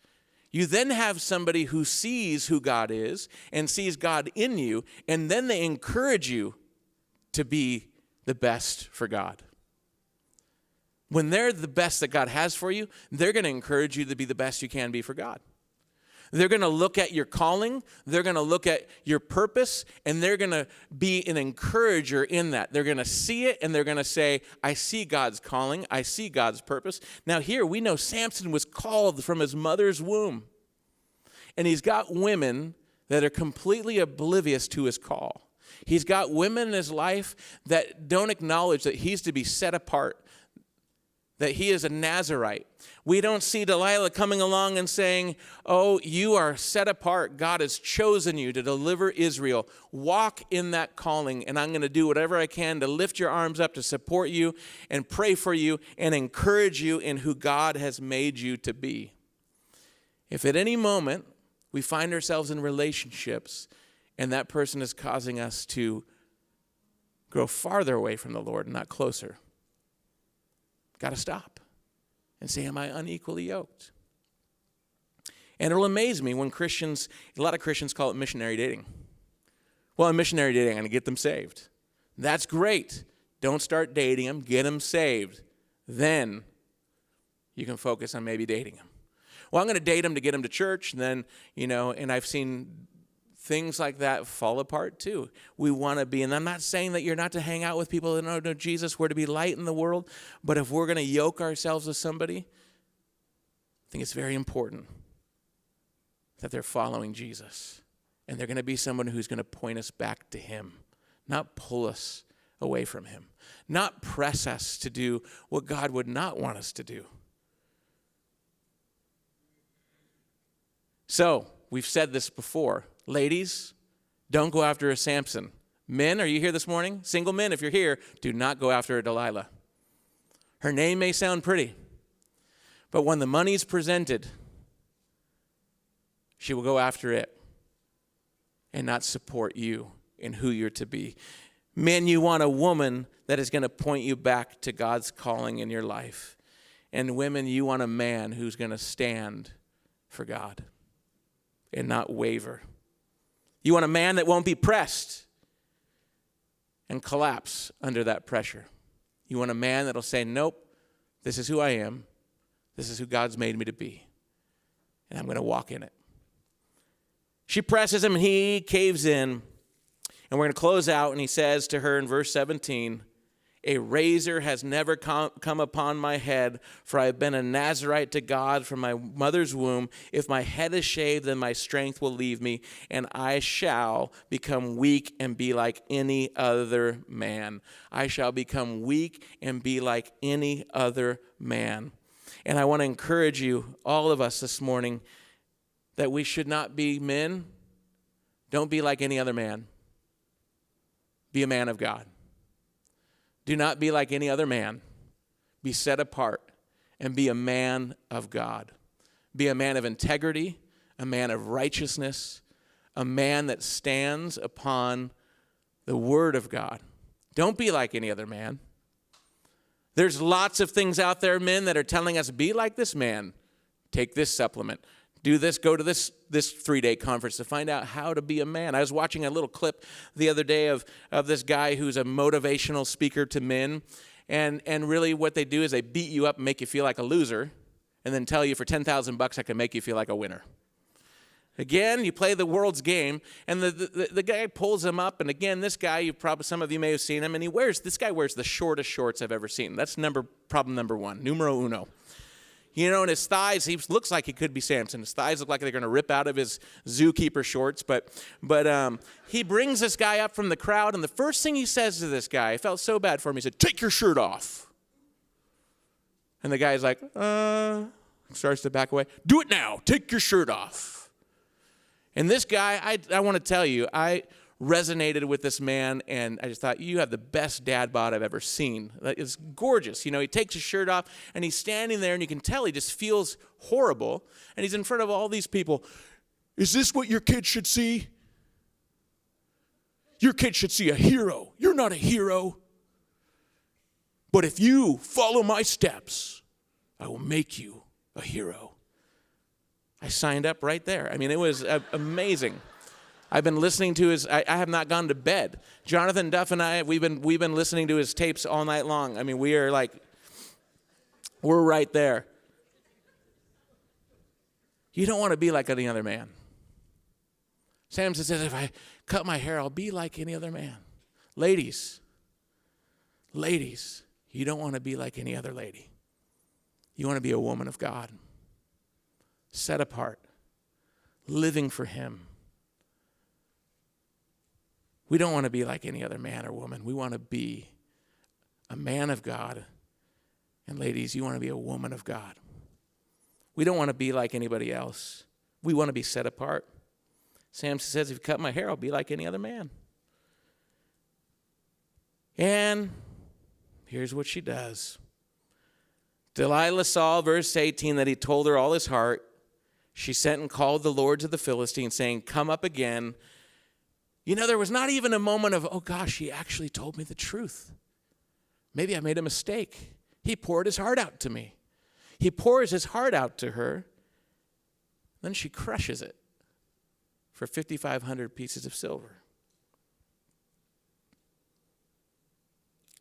you then have somebody who sees who God is and sees God in you, and then they encourage you to be the best for God. When they're the best that God has for you, they're going to encourage you to be the best you can be for God. They're going to look at your calling, they're going to look at your purpose, and they're going to be an encourager in that. They're going to see it, and they're going to say, I see God's calling, I see God's purpose. Now here, we know Samson was called from his mother's womb, and he's got women that are completely oblivious to his call. He's got women in his life that don't acknowledge that he's to be set apart, that he is a Nazirite. We don't see Delilah coming along and saying, oh, you are set apart. God has chosen you to deliver Israel. Walk in that calling, and I'm going to do whatever I can to lift your arms up, to support you and pray for you and encourage you in who God has made you to be. If at any moment we find ourselves in relationships and that person is causing us to grow farther away from the Lord and not closer, got to stop and say, am I unequally yoked? And it'll amaze me when a lot of Christians call it missionary dating. Well, in missionary dating, I'm going to get them saved. That's great. Don't start dating them. Get them saved. Then you can focus on maybe dating them. Well, I'm going to date them to get them to church. And then, and I've seen things like that fall apart too. We want to be, and I'm not saying that you're not to hang out with people that don't know Jesus. We're to be light in the world. But if we're going to yoke ourselves with somebody, I think it's very important that they're following Jesus. And they're going to be someone who's going to point us back to him, not pull us away from him, not press us to do what God would not want us to do. So, we've said this before. Ladies, don't go after a Samson. Men, are you here this morning? Single men, if you're here, do not go after a Delilah. Her name may sound pretty, but when the money's presented, she will go after it and not support you in who you're to be. Men, you want a woman that is going to point you back to God's calling in your life. And women, you want a man who's going to stand for God and not waver. You want a man that won't be pressed and collapse under that pressure. You want a man that'll say, nope, this is who I am. This is who God's made me to be. And I'm going to walk in it. She presses him and he caves in. And we're going to close out, and he says to her in verse 17, a razor has never come upon my head, for I have been a Nazirite to God from my mother's womb. If my head is shaved, then my strength will leave me, and I shall become weak and be like any other man. I shall become weak and be like any other man. And I want to encourage you, all of us this morning, that we should not be men. Don't be like any other man. Be a man of God. Do not be like any other man. Be set apart and be a man of God. Be a man of integrity, a man of righteousness, a man that stands upon the word of God. Don't be like any other man. There's lots of things out there, men, that are telling us, be like this man. Take this supplement. Do this, go to this 3-day conference to find out how to be a man. I was watching a little clip the other day of this guy who's a motivational speaker to men. And really what they do is they beat you up and make you feel like a loser and then tell you for $10,000 I can make you feel like a winner. Again, you play the world's game, and the guy pulls him up, and again, this guy, some of you may have seen him, and this guy wears the shortest shorts I've ever seen. That's problem number one, numero uno. You know, and his thighs, he looks like he could be Samson. His thighs look like they're going to rip out of his zookeeper shorts. But he brings this guy up from the crowd, and the first thing he says to this guy, I felt so bad for him, he said, take your shirt off. And the guy's like, starts to back away. Do it now. Take your shirt off. And this guy, I want to tell you, I resonated with this man, and I just thought, you have the best dad bod I've ever seen. It's gorgeous. You know, he takes his shirt off, and he's standing there, and you can tell he just feels horrible, and he's in front of all these people. Is this what your kid should see? Your kid should see a hero. You're not a hero. But if you follow my steps, I will make you a hero. I signed up right there. I mean, it was amazing. I've been listening to I have not gone to bed. Jonathan Duff and I, we've been listening to his tapes all night long. I mean, we're right there. You don't want to be like any other man. Samson says, if I cut my hair, I'll be like any other man. Ladies, you don't want to be like any other lady. You want to be a woman of God. Set apart. Living for him. We don't want to be like any other man or woman. We want to be a man of God. And ladies, you want to be a woman of God. We don't want to be like anybody else. We want to be set apart. Samson says, if you cut my hair, I'll be like any other man. And here's what she does. Delilah saw, verse 18, that he told her all his heart. She sent and called the lords of the Philistines, saying, come up again. You know, there was not even a moment of, oh gosh, he actually told me the truth. Maybe I made a mistake. He poured his heart out to me. He pours his heart out to her. Then she crushes it for 5,500 pieces of silver.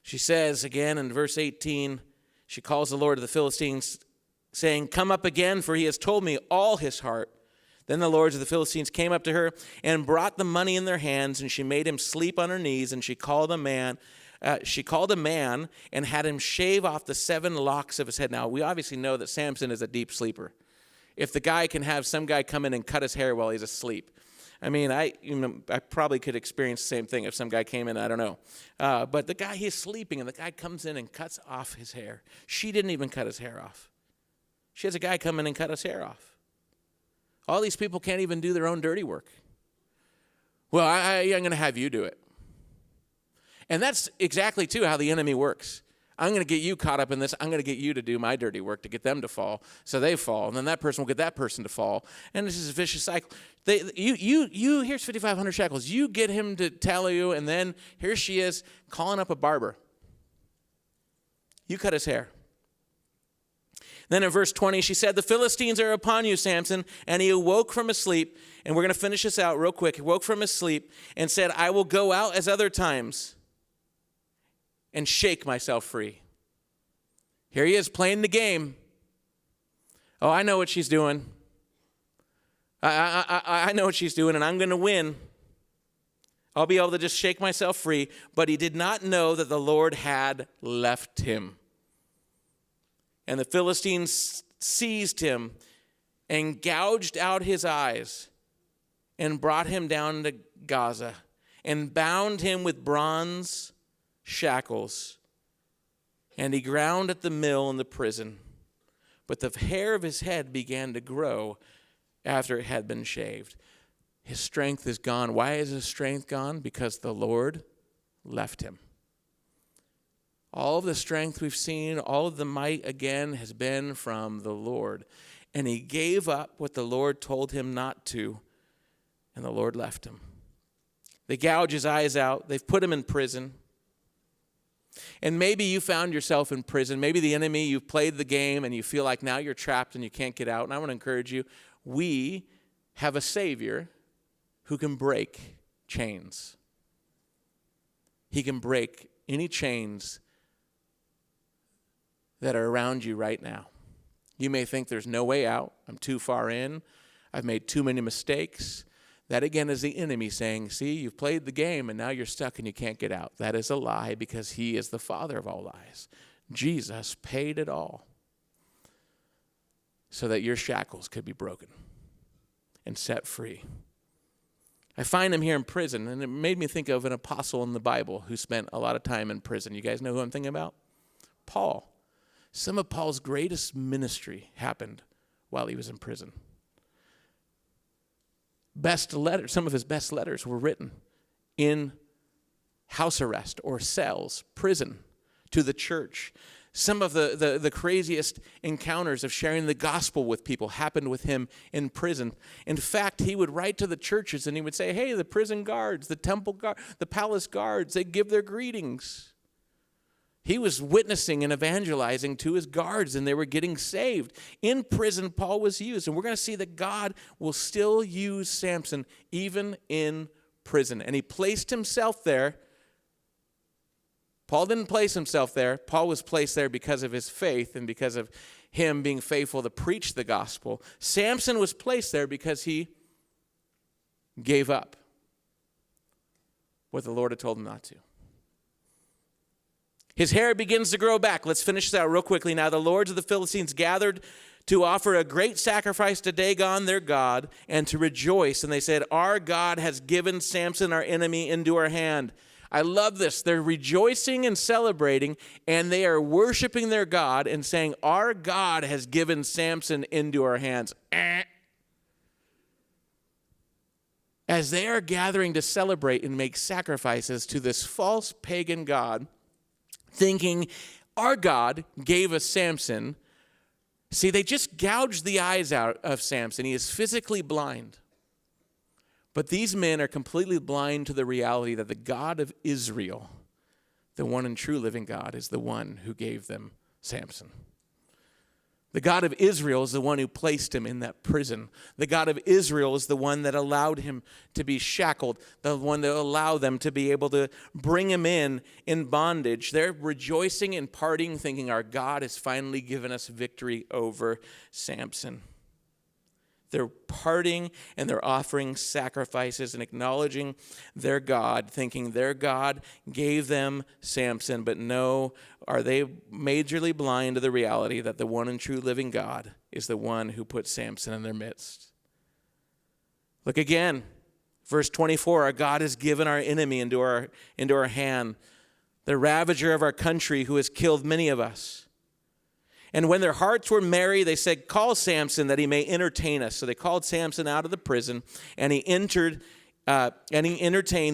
She says again in verse 18, she calls the Lord of the Philistines, saying, come up again, for he has told me all his heart. Then the lords of the Philistines came up to her and brought the money in their hands, and she made him sleep on her knees, and she called a man and had him shave off the 7 locks of his head. Now, we obviously know that Samson is a deep sleeper. If the guy can have some guy come in and cut his hair while he's asleep, I mean, I probably could experience the same thing if some guy came in, I don't know. But the guy, he's sleeping, and the guy comes in and cuts off his hair. She didn't even cut his hair off. She has a guy come in and cut his hair off. All these people can't even do their own dirty work. Well, I'm going to have you do it. And that's exactly, too, how the enemy works. I'm going to get you caught up in this. I'm going to get you to do my dirty work to get them to fall, so they fall. And then that person will get that person to fall. And this is a vicious cycle. Here's 5,500 shekels. You get him to tell you, and then here she is calling up a barber. You cut his hair. Then in verse 20, she said, the Philistines are upon you, Samson. And he awoke from his sleep. And we're going to finish this out real quick. He woke from his sleep and said, I will go out as other times and shake myself free. Here he is playing the game. Oh, I know what she's doing. I know what she's doing, and I'm going to win. I'll be able to just shake myself free. But he did not know that the Lord had left him. And the Philistines seized him and gouged out his eyes and brought him down to Gaza and bound him with bronze shackles. And he ground at the mill in the prison. But the hair of his head began to grow after it had been shaved. His strength is gone. Why is his strength gone? Because the Lord left him. All of the strength we've seen, all of the might, again, has been from the Lord. And he gave up what the Lord told him not to, and the Lord left him. They gouge his eyes out. They've put him in prison. And maybe you found yourself in prison. Maybe the enemy, you've played the game, and you feel like now you're trapped and you can't get out. And I want to encourage you, we have a Savior who can break chains. He can break any chains that are around you right now. You may think there's no way out. I'm too far in. I've made too many mistakes. That again is the enemy saying, see, you've played the game and now you're stuck and you can't get out. That is a lie because he is the father of all lies. Jesus paid it all so that your shackles could be broken and set free. I find him here in prison, and it made me think of an apostle in the Bible who spent a lot of time in prison. You guys know who I'm thinking about? Paul. Some of Paul's greatest ministry happened while he was in prison. Some of his best letters were written in house arrest or cells, prison, to the church. Some of the craziest encounters of sharing the gospel with people happened with him in prison. In fact, he would write to the churches and he would say, hey, the prison guards, the temple guard, the palace guards, they give their greetings. He was witnessing and evangelizing to his guards, and they were getting saved. In prison, Paul was used, and we're going to see that God will still use Samson even in prison. And he placed himself there. Paul didn't place himself there. Paul was placed there because of his faith and because of him being faithful to preach the gospel. Samson was placed there because he gave up what the Lord had told him not to. His hair begins to grow back. Let's finish this out real quickly. Now the lords of the Philistines gathered to offer a great sacrifice to Dagon, their god, and to rejoice. And they said, our God has given Samson, our enemy, into our hand. I love this. They're rejoicing and celebrating, and they are worshiping their God and saying, our God has given Samson into our hands. As they are gathering to celebrate and make sacrifices to this false pagan god, thinking our God gave us Samson. See, they just gouged the eyes out of Samson. He is physically blind. But these men are completely blind to the reality that the God of Israel, the one and true living God, is the one who gave them Samson. The God of Israel is the one who placed him in that prison. The God of Israel is the one that allowed him to be shackled, the one that allowed them to be able to bring him in bondage. They're rejoicing and partying, thinking our God has finally given us victory over Samson. They're partying and they're offering sacrifices and acknowledging their God, thinking their God gave them Samson. But no, are they majorly blind to the reality that the one and true living God is the one who put Samson in their midst? Look again. Verse 24, our God has given our enemy into our hand, the ravager of our country who has killed many of us. And when their hearts were merry, they said, call Samson that he may entertain us. So they called Samson out of the prison, and he entertained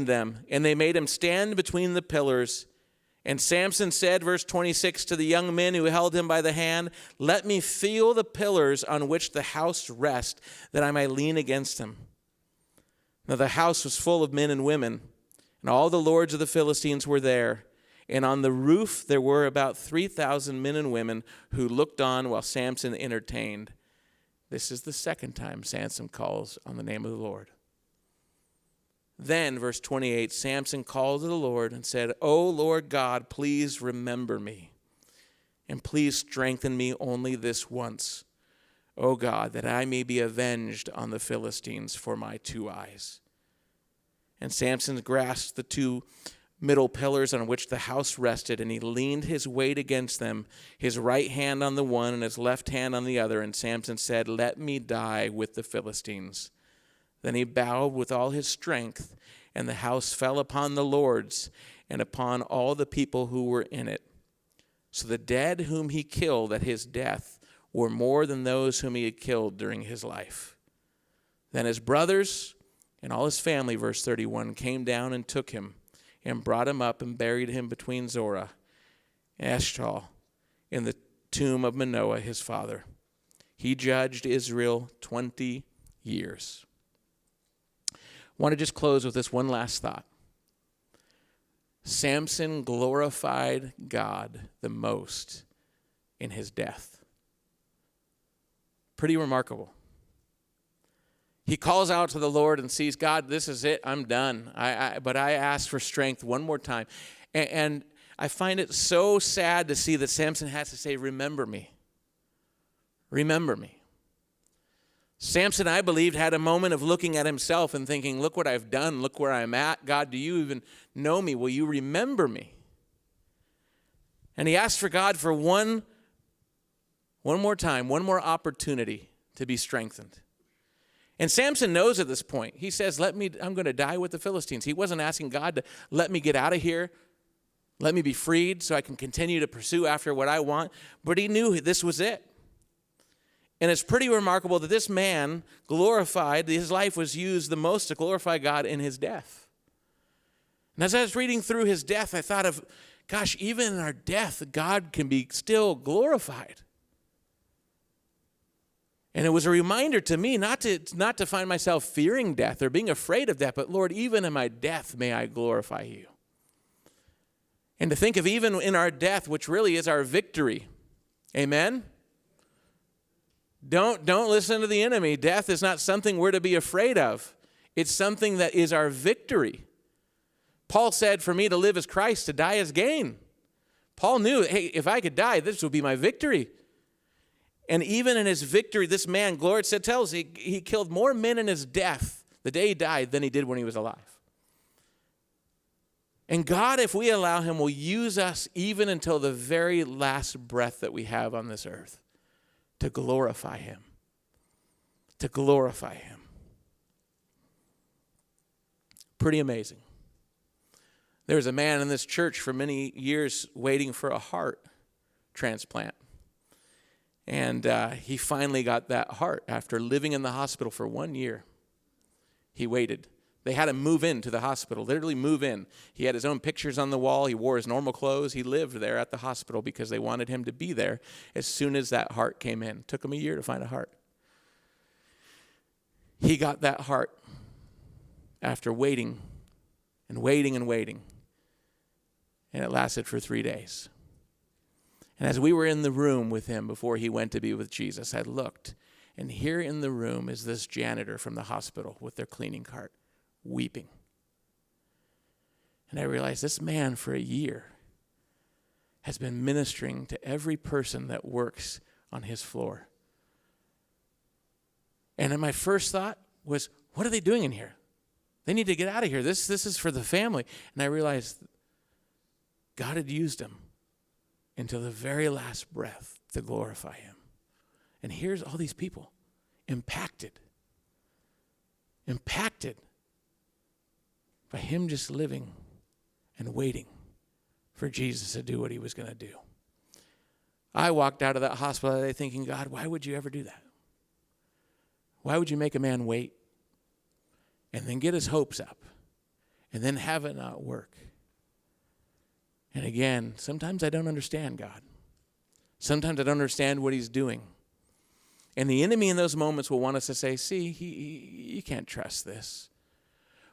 them, and they made him stand between the pillars. And Samson said, verse 26, to the young men who held him by the hand, let me feel the pillars on which the house rests, that I may lean against them. Now the house was full of men and women, and all the lords of the Philistines were there. And on the roof there were about 3,000 men and women who looked on while Samson entertained. This is the second time Samson calls on the name of the Lord. Then, verse 28, Samson called to the Lord and said, O Lord God, please remember me, and please strengthen me only this once, O God, that I may be avenged on the Philistines for my 2 eyes. And Samson grasped the 2 middle pillars on which the house rested, and he leaned his weight against them, his right hand on the one and his left hand on the other. And Samson said, let me die with the Philistines. Then he bowed with all his strength, and the house fell upon the lords and upon all the people who were in it. So the dead whom he killed at his death were more than those whom he had killed during his life. Then his brothers and all his family, verse 31, came down and took him and brought him up and buried him between Zorah and Eshtaol in the tomb of Manoah his father. He judged Israel 20 years. I want to just close with this one last thought. Samson glorified God the most in his death. Pretty remarkable. He calls out to the Lord and sees, God, this is it. I'm done. But I ask for strength one more time. And I find it so sad to see that Samson has to say, remember me. Remember me. Samson, I believed, had a moment of looking at himself and thinking, look what I've done. Look where I'm at. God, do you even know me? Will you remember me? And he asked for God for one more time, one more opportunity to be strengthened. And Samson knows at this point. He says, I'm going to die with the Philistines. He wasn't asking God to let me get out of here, let me be freed so I can continue to pursue after what I want. But he knew this was it. And it's pretty remarkable that this man his life was used the most to glorify God in his death. And as I was reading through his death, I thought of, gosh, even in our death, God can be still glorified. And it was a reminder to me not to find myself fearing death or being afraid of death, but Lord, even in my death, may I glorify you. And to think of even in our death, which really is our victory. Amen? Don't listen to the enemy. Death is not something we're to be afraid of. It's something that is our victory. Paul said, for me to live is Christ, to die is gain. Paul knew, hey, if I could die, this would be my victory. And even in his victory, this man, glory tells us, he killed more men in his death, the day he died, than he did when he was alive. And God, if we allow him, will use us even until the very last breath that we have on this earth to glorify him. To glorify him. Pretty amazing. There was a man in this church for many years waiting for a heart transplant. And he finally got that heart after living in the hospital for 1 year. He waited. They had him move into the hospital, literally move in. He had his own pictures on the wall. He wore his normal clothes. He lived there at the hospital because they wanted him to be there as soon as that heart came in. It took him a year to find a heart. He got that heart after waiting and waiting and waiting. And it lasted for 3 days. And as we were in the room with him before he went to be with Jesus, I looked, and here in the room is this janitor from the hospital with their cleaning cart, weeping. And I realized this man for a year has been ministering to every person that works on his floor. And then my first thought was, what are they doing in here? They need to get out of here. This is for the family. And I realized God had used him until the very last breath to glorify him. And here's all these people impacted by him just living and waiting for Jesus to do what he was going to do. I walked out of that hospital that day thinking, God, why would you ever do that? Why would you make a man wait and then get his hopes up and then have it not work? And again, sometimes I don't understand God. Sometimes I don't understand what he's doing. And the enemy in those moments will want us to say, see, you can't trust this.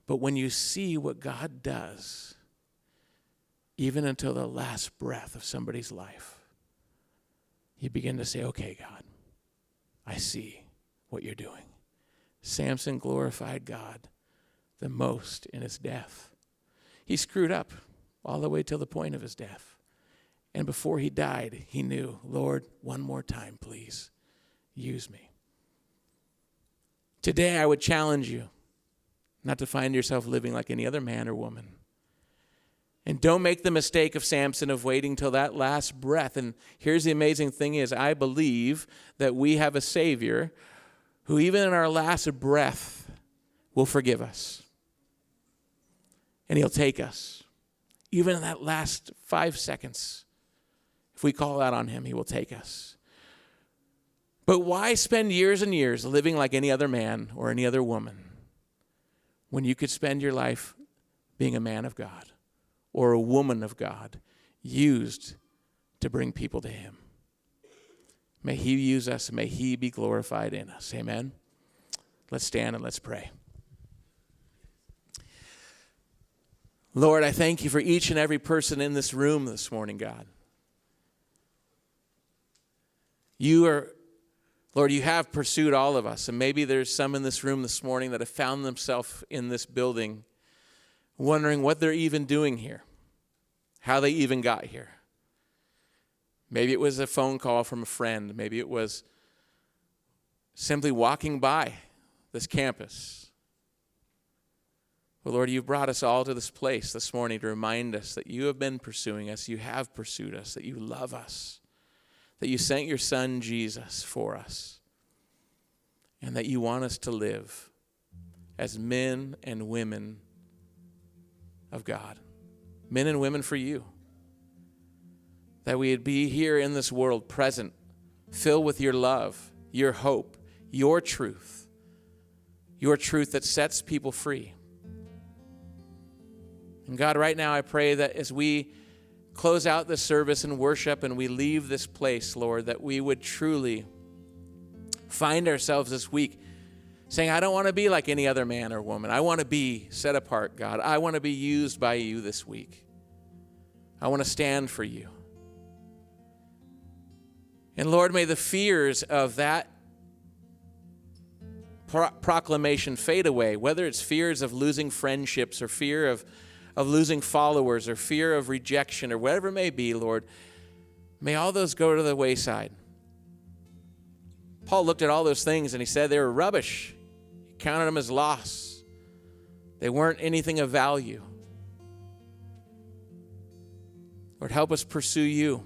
But when you see what God does, even until the last breath of somebody's life, you begin to say, okay, God, I see what you're doing. Samson glorified God the most in his death. He screwed up all the way till the point of his death. And before he died, he knew, Lord, one more time, please, use me. Today, I would challenge you not to find yourself living like any other man or woman. And don't make the mistake of Samson of waiting till that last breath. And here's the amazing thing is, I believe that we have a Savior who even in our last breath will forgive us. And he'll take us. Even in that last 5 seconds, if we call out on him, he will take us. But why spend years and years living like any other man or any other woman when you could spend your life being a man of God or a woman of God used to bring people to him? May he use us. May he be glorified in us. Amen. Let's stand and let's pray. Lord, I thank you for each and every person in this room this morning, God. Lord, you have pursued all of us, and maybe there's some in this room this morning that have found themselves in this building wondering what they're even doing here, how they even got here. Maybe it was a phone call from a friend. Maybe it was simply walking by this campus. Well, Lord, you've brought us all to this place this morning to remind us that you have been pursuing us, you have pursued us, that you love us, that you sent your son Jesus for us, and that you want us to live as men and women of God, men and women for you, that we would be here in this world present, filled with your love, your hope, your truth that sets people free. And God, right now I pray that as we close out this service and worship and we leave this place, Lord, that we would truly find ourselves this week saying, I don't want to be like any other man or woman. I want to be set apart, God. I want to be used by you this week. I want to stand for you. And Lord, may the fears of that proclamation fade away, whether it's fears of losing friendships or fear of losing followers or fear of rejection or whatever it may be, Lord. May all those go to the wayside. Paul looked at all those things and he said they were rubbish. He counted them as loss. They weren't anything of value. Lord, help us pursue you.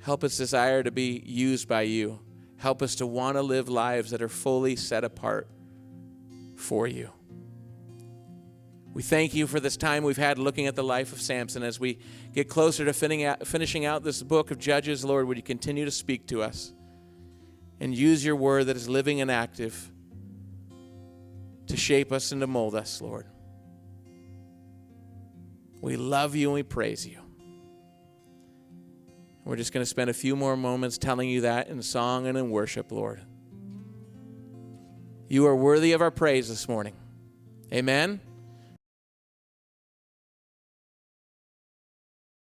Help us desire to be used by you. Help us to want to live lives that are fully set apart for you. We thank you for this time we've had looking at the life of Samson. As we get closer to finishing out this book of Judges, Lord, would you continue to speak to us and use your word that is living and active to shape us and to mold us, Lord. We love you and we praise you. We're just going to spend a few more moments telling you that in song and in worship, Lord. You are worthy of our praise this morning. Amen.